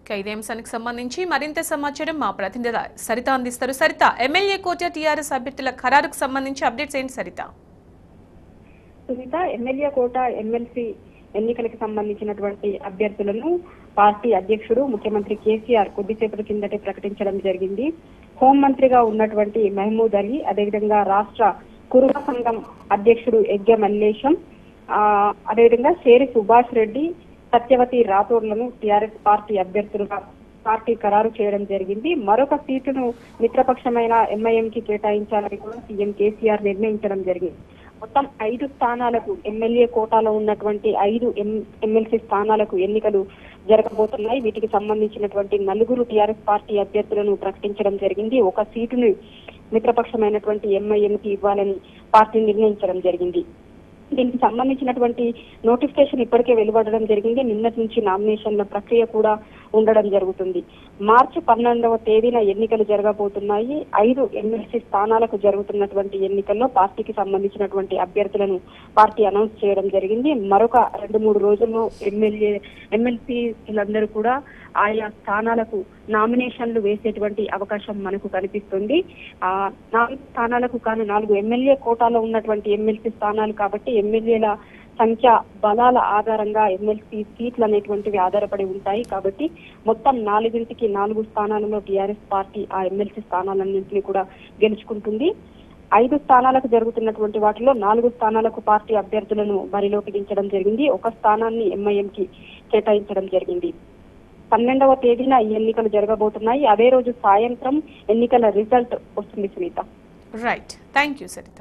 ఇదే అంశానికి సంబంధించి మరింత సమాచారం మా ప్రతినిధి సరిత అందిస్తారు. సరిత, ఎమ్మెల్యే కోట టీఆర్ఎస్ అభ్యర్థుల ఖరారుకు సంబంధించి అప్డేట్స్ ఏంటి Saritha? Sunitha, MLA quota MLC ఎన్నికలకు సంబంధించినటువంటి అభ్యర్థులను పార్టీ అధ్యక్షుడు ముఖ్యమంత్రి కేసీఆర్ కొద్దిసేపటి కిందటే ప్రకటించడం జరిగింది. హోంమంత్రిగా ఉన్నటువంటి మహమూద్ అలీ, అదేవిధంగా రాష్ట్ర కురుమ సంఘం అధ్యక్షుడు ఎగ్గ మల్లేశం, అదేవిధంగా షేరి సుభాష్ రెడ్డి, సత్యవతి రాథోడ్లను టీఆర్ఎస్ పార్టీ అభ్యర్థులుగా పార్టీ ఖరారు చేయడం జరిగింది. మరొక సీటును మిత్రపక్షమైన ఎంఐఎంకి కేటాయించాలని కూడా సీఎం కేసీఆర్ నిర్ణయించడం జరిగింది. మొత్తం 5 స్థానాలకు ఎమ్మెల్యే కోటాలో ఉన్నటువంటి 5 ఎమ్మెల్సీ స్థానాలకు ఎన్నికలు జరగబోతున్నాయి. వీటికి సంబంధించినటువంటి 4 టీఆర్ఎస్ పార్టీ అభ్యర్థులను ప్రకటించడం జరిగింది. ఒక సీటును మిత్రపక్షమైనటువంటి ఎంఐఎంకి ఇవ్వాలని పార్టీ నిర్ణయించడం జరిగింది. దీనికి సంబంధించినటువంటి నోటిఫికేషన్ ఇప్పటికే వెలువడడం జరిగింది. నిన్నటి నుంచి నామినేషన్ల ప్రక్రియ కూడా ఉండడం జరుగుతుంది. మార్చి 12వ తేదీన ఎన్నికలు జరగబోతున్నాయి. 5 ఎమ్మెల్సీ స్థానాలకు జరుగుతున్నటువంటి ఎన్నికల్లో పార్టీకి సంబంధించినటువంటి అభ్యర్థులను పార్టీ అనౌన్స్ చేయడం జరిగింది. మరొక 2-3 రోజుల్లో ఎమ్మెల్సీలందరూ కూడా ఆయా స్థానాలకు నామినేషన్లు వేసేటువంటి అవకాశం మనకు కనిపిస్తుంది. 4 స్థానాలకు కానీ 4 ఎమ్మెల్యే కోటాలో ఉన్నటువంటి ఎమ్మెల్సీ స్థానాలు కాబట్టి ఎమ్మెల్యేల సంఖ్య బలాల ఆధారంగా ఎమ్మెల్సీ సీట్లు అనేటువంటివి ఆధారపడి ఉంటాయి. కాబట్టి మొత్తం 4 స్థానాలలో టీఆర్ఎస్ పార్టీ ఆ ఎమ్మెల్సీ స్థానాలన్నింటినీ కూడా గెలుచుకుంటుంది. 5 స్థానాలకు జరుగుతున్నటువంటి వాటిలో 4 స్థానాలకు పార్టీ అభ్యర్థులను బరిలోకి దించడం జరిగింది. ఒక స్థానాన్ని ఎంఐఎంకి కేటాయించడం జరిగింది. 12వ తేదీన ఈ ఎన్నికలు జరగబోతున్నాయి. అదే రోజు సాయంత్రం ఎన్నికల రిజల్ట్ వస్తుంది Sunitha. Right, thank you Saritha.